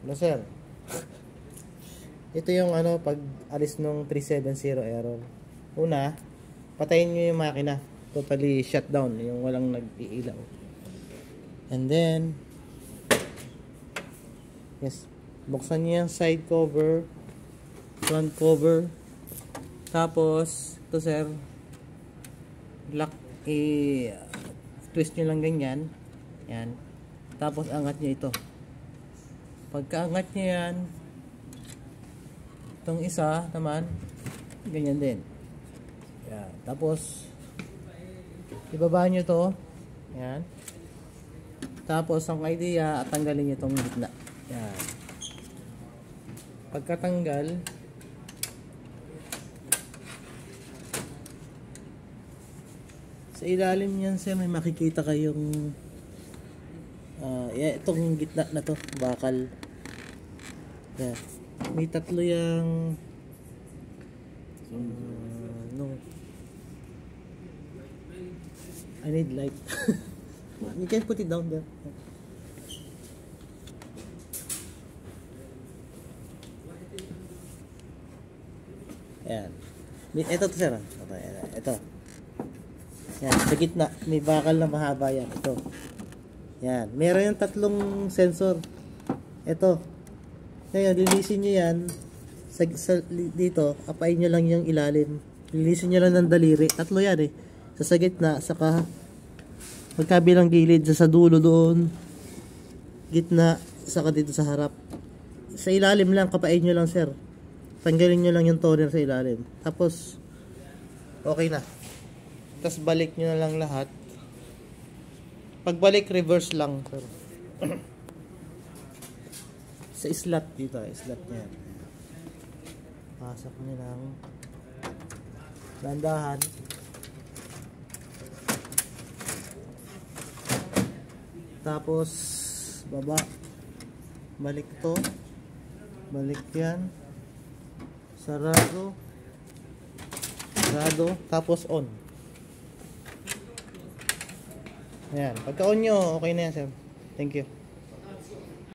No, sir. Ito yung ano, pag alis nung 370 error. Una, patayin nyo yung makina. Totally shut down. Yung walang nag-iilaw. And then, yes, buksan nyo yung side cover, front cover. Tapos, ito sir, lock, twist nyo lang ganyan. Yan. Tapos, angat nyo ito. Pagkaangat nyo yan, itong isa naman, ganyan din. Yan. Tapos, ibaba nyo to. Yan. Tapos, ang idea, tanggalin nyo itong gitna. Yan. Pagkatanggal, sa ilalim niyan sir, may makikita kayong itong gitna na to, bakal. Yan. May tatlo yung no. I need light. You can put it down there. Yan. Ito to sir. Ito. Yan, sa gitna may bakal na mahaba yan. Ito. Yan. Meron yung tatlong sensor. Ito. Ngayon, linisin nyo yan. Dito, apain nyo lang yung ilalim. Linisin nyo lang ng daliri. Tatlo yan eh. Sa gitna, saka magkabilang gilid, sa dulo doon. Gitna, saka dito sa harap. Sa ilalim lang, kapain nyo lang sir. Tanggalin nyo lang yung toner sa ilalim. Tapos, okay na. Tapos balik nyo na lang lahat. Pagbalik, reverse lang sir. Sa slot dito, slot niya. Pasok nyo lang. Dandahan. Tapos baba. Balik to. Balik yan. Sarado. Sarado. Tapos on. Ayan. Pagka on nyo, okay na yan sir. Thank you.